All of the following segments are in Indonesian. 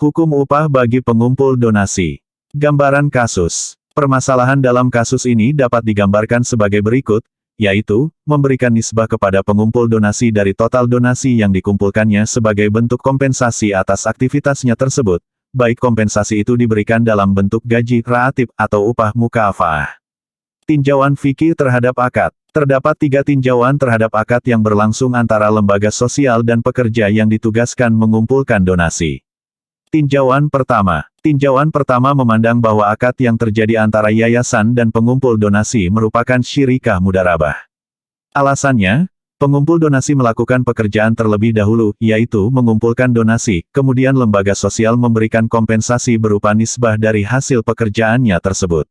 Hukum upah bagi pengumpul donasi. Gambaran kasus. Permasalahan dalam kasus ini dapat digambarkan sebagai berikut, yaitu, memberikan nisbah kepada pengumpul donasi dari total donasi yang dikumpulkannya sebagai bentuk kompensasi atas aktivitasnya tersebut, baik kompensasi itu diberikan dalam bentuk gaji, raatib, atau upah mukaafaah. Tinjauan fikih terhadap akad. Terdapat 3 tinjauan terhadap akad yang berlangsung antara lembaga sosial dan pekerja yang ditugaskan mengumpulkan donasi. Tinjauan pertama. Tinjauan pertama memandang bahwa akad yang terjadi antara yayasan dan pengumpul donasi merupakan syirikah mudharabah. Alasannya, pengumpul donasi melakukan pekerjaan terlebih dahulu, yaitu mengumpulkan donasi, kemudian lembaga sosial memberikan kompensasi berupa nisbah dari hasil pekerjaannya tersebut.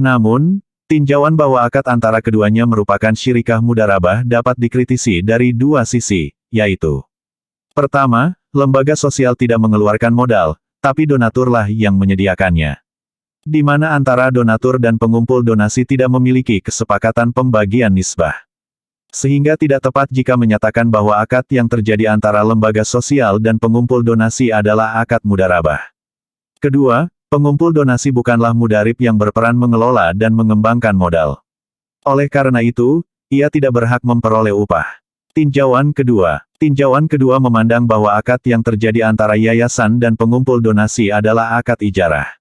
Namun, tinjauan bahwa akad antara keduanya merupakan syirikah mudharabah dapat dikritisi dari 2 sisi, yaitu: pertama, lembaga sosial tidak mengeluarkan modal, tapi donaturlah yang menyediakannya. Di mana antara donatur dan pengumpul donasi tidak memiliki kesepakatan pembagian nisbah. Sehingga tidak tepat jika menyatakan bahwa akad yang terjadi antara lembaga sosial dan pengumpul donasi adalah akad mudharabah. Kedua, pengumpul donasi bukanlah mudarib yang berperan mengelola dan mengembangkan modal. Oleh karena itu, ia tidak berhak memperoleh upah. Tinjauan kedua. Tinjauan kedua memandang bahwa akad yang terjadi antara yayasan dan pengumpul donasi adalah akad ijarah.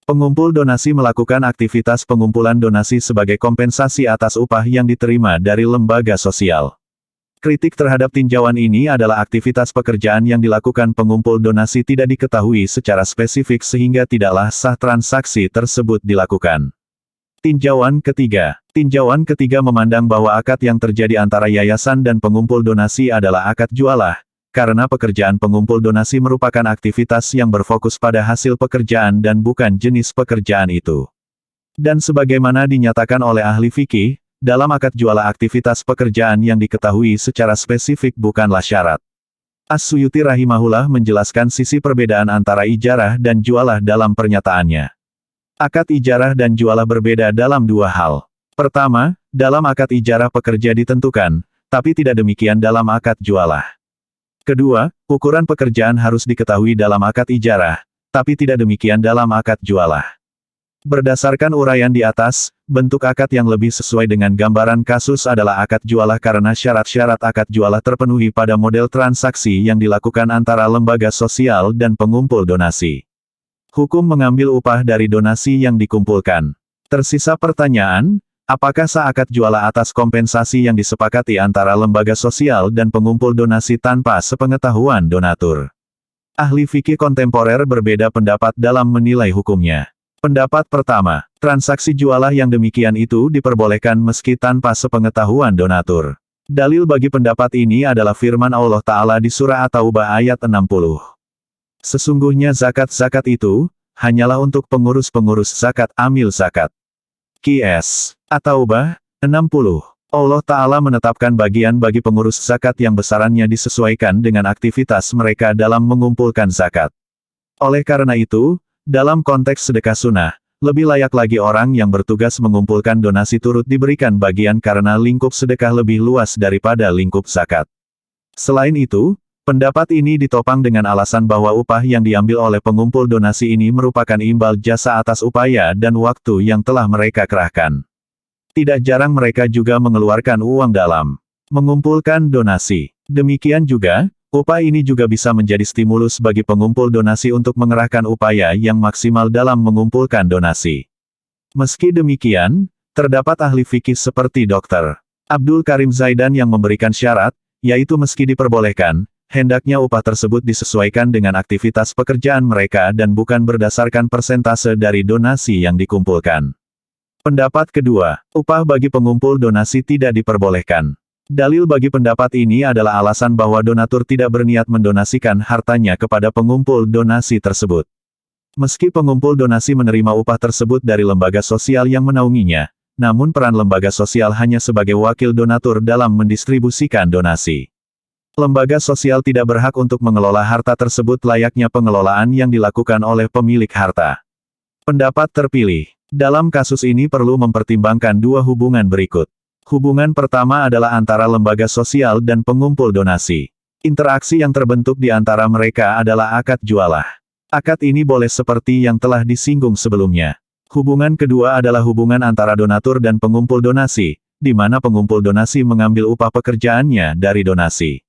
Pengumpul donasi melakukan aktivitas pengumpulan donasi sebagai kompensasi atas upah yang diterima dari lembaga sosial. Kritik terhadap tinjauan ini adalah aktivitas pekerjaan yang dilakukan pengumpul donasi tidak diketahui secara spesifik sehingga tidaklah sah transaksi tersebut dilakukan. Tinjauan ketiga. Tinjauan ketiga memandang bahwa akad yang terjadi antara yayasan dan pengumpul donasi adalah akad jualah, karena pekerjaan pengumpul donasi merupakan aktivitas yang berfokus pada hasil pekerjaan dan bukan jenis pekerjaan itu. Dan sebagaimana dinyatakan oleh ahli fikih, dalam akad jualah aktivitas pekerjaan yang diketahui secara spesifik bukanlah syarat. As-Suyuti rahimahullah menjelaskan sisi perbedaan antara ijarah dan jualah dalam pernyataannya. Akad ijarah dan jualah berbeda dalam 2 hal. Pertama, dalam akad ijarah pekerja ditentukan, tapi tidak demikian dalam akad jualah. Kedua, ukuran pekerjaan harus diketahui dalam akad ijarah, tapi tidak demikian dalam akad jualah. Berdasarkan uraian di atas, bentuk akad yang lebih sesuai dengan gambaran kasus adalah akad jualah karena syarat-syarat akad jualah terpenuhi pada model transaksi yang dilakukan antara lembaga sosial dan pengumpul donasi. Hukum mengambil upah dari donasi yang dikumpulkan. Tersisa pertanyaan, apakah sah akad jualah atas kompensasi yang disepakati antara lembaga sosial dan pengumpul donasi tanpa sepengetahuan donatur? Ahli fikih kontemporer berbeda pendapat dalam menilai hukumnya. Pendapat pertama, transaksi jualah yang demikian itu diperbolehkan meski tanpa sepengetahuan donatur. Dalil bagi pendapat ini adalah firman Allah Ta'ala di surah At-Taubah ayat 60. Sesungguhnya zakat-zakat itu, hanyalah untuk pengurus-pengurus zakat amil zakat. Qs. At-Taubah, 60. Allah Ta'ala menetapkan bagian bagi pengurus zakat yang besarannya disesuaikan dengan aktivitas mereka dalam mengumpulkan zakat. Oleh karena itu, dalam konteks sedekah sunnah, lebih layak lagi orang yang bertugas mengumpulkan donasi turut diberikan bagian karena lingkup sedekah lebih luas daripada lingkup zakat. Selain itu, pendapat ini ditopang dengan alasan bahwa upah yang diambil oleh pengumpul donasi ini merupakan imbal jasa atas upaya dan waktu yang telah mereka kerahkan. Tidak jarang mereka juga mengeluarkan uang dalam mengumpulkan donasi. Demikian juga, upah ini juga bisa menjadi stimulus bagi pengumpul donasi untuk mengerahkan upaya yang maksimal dalam mengumpulkan donasi. Meski demikian, terdapat ahli fikih seperti Dr. Abdul Karim Zaidan yang memberikan syarat, yaitu meski diperbolehkan, hendaknya upah tersebut disesuaikan dengan aktivitas pekerjaan mereka dan bukan berdasarkan persentase dari donasi yang dikumpulkan. Pendapat kedua, upah bagi pengumpul donasi tidak diperbolehkan. Dalil bagi pendapat ini adalah alasan bahwa donatur tidak berniat mendonasikan hartanya kepada pengumpul donasi tersebut. Meski pengumpul donasi menerima upah tersebut dari lembaga sosial yang menaunginya, namun peran lembaga sosial hanya sebagai wakil donatur dalam mendistribusikan donasi. Lembaga sosial tidak berhak untuk mengelola harta tersebut layaknya pengelolaan yang dilakukan oleh pemilik harta. Pendapat terpilih. Dalam kasus ini perlu mempertimbangkan 2 hubungan berikut. Hubungan pertama adalah antara lembaga sosial dan pengumpul donasi. Interaksi yang terbentuk di antara mereka adalah akad jualah. Akad ini boleh seperti yang telah disinggung sebelumnya. Hubungan kedua adalah hubungan antara donatur dan pengumpul donasi, di mana pengumpul donasi mengambil upah pekerjaannya dari donasi.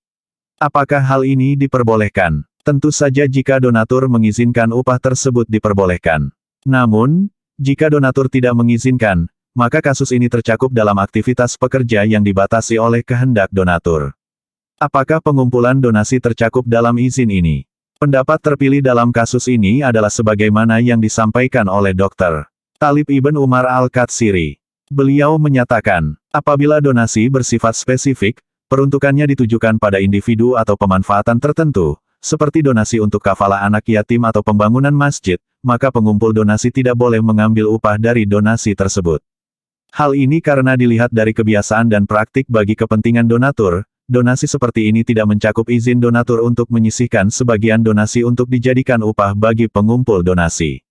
Apakah hal ini diperbolehkan? Tentu saja jika donatur mengizinkan upah tersebut diperbolehkan. Namun, jika donatur tidak mengizinkan, maka kasus ini tercakup dalam aktivitas pekerja yang dibatasi oleh kehendak donatur. Apakah pengumpulan donasi tercakup dalam izin ini? Pendapat terpilih dalam kasus ini adalah sebagaimana yang disampaikan oleh Dr. Talib Ibn Umar Al-Katsiri. Beliau menyatakan, apabila donasi bersifat spesifik, peruntukannya ditujukan pada individu atau pemanfaatan tertentu, seperti donasi untuk kafalah anak yatim atau pembangunan masjid, maka pengumpul donasi tidak boleh mengambil upah dari donasi tersebut. Hal ini karena dilihat dari kebiasaan dan praktik bagi kepentingan donatur, donasi seperti ini tidak mencakup izin donatur untuk menyisihkan sebagian donasi untuk dijadikan upah bagi pengumpul donasi.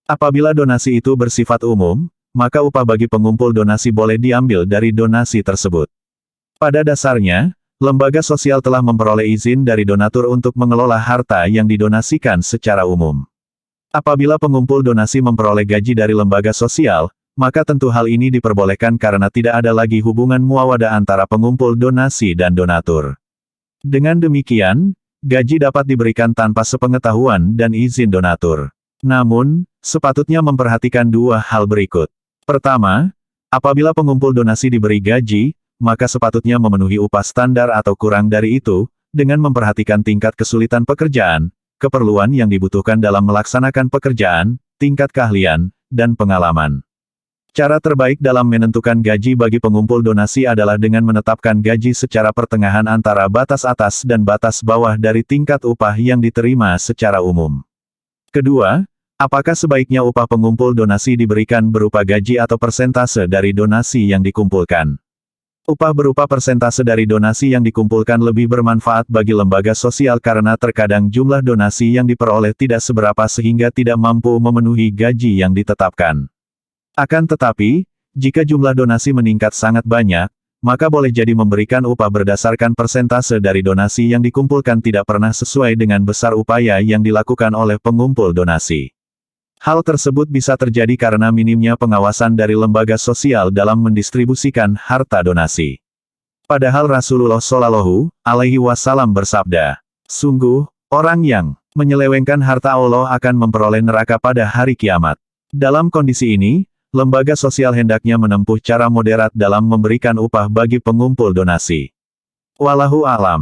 Apabila donasi itu bersifat umum, maka upah bagi pengumpul donasi boleh diambil dari donasi tersebut. Pada dasarnya, lembaga sosial telah memperoleh izin dari donatur untuk mengelola harta yang didonasikan secara umum. Apabila pengumpul donasi memperoleh gaji dari lembaga sosial, maka tentu hal ini diperbolehkan karena tidak ada lagi hubungan muawadah antara pengumpul donasi dan donatur. Dengan demikian, gaji dapat diberikan tanpa sepengetahuan dan izin donatur. Namun, sepatutnya memperhatikan dua hal berikut. Pertama, apabila pengumpul donasi diberi gaji, maka sepatutnya memenuhi upah standar atau kurang dari itu, dengan memperhatikan tingkat kesulitan pekerjaan, keperluan yang dibutuhkan dalam melaksanakan pekerjaan, tingkat keahlian, dan pengalaman. Cara terbaik dalam menentukan gaji bagi pengumpul donasi adalah dengan menetapkan gaji secara pertengahan antara batas atas dan batas bawah dari tingkat upah yang diterima secara umum. Kedua, apakah sebaiknya upah pengumpul donasi diberikan berupa gaji atau persentase dari donasi yang dikumpulkan? Upah berupa persentase dari donasi yang dikumpulkan lebih bermanfaat bagi lembaga sosial karena terkadang jumlah donasi yang diperoleh tidak seberapa sehingga tidak mampu memenuhi gaji yang ditetapkan. Akan tetapi, jika jumlah donasi meningkat sangat banyak, maka boleh jadi memberikan upah berdasarkan persentase dari donasi yang dikumpulkan tidak pernah sesuai dengan besar upaya yang dilakukan oleh pengumpul donasi. Hal tersebut bisa terjadi karena minimnya pengawasan dari lembaga sosial dalam mendistribusikan harta donasi. Padahal Rasulullah Shallallahu Alaihi Wasallam bersabda, sungguh, orang yang menyelewengkan harta Allah akan memperoleh neraka pada hari kiamat. Dalam kondisi ini, lembaga sosial hendaknya menempuh cara moderat dalam memberikan upah bagi pengumpul donasi. Wallahu a'lam.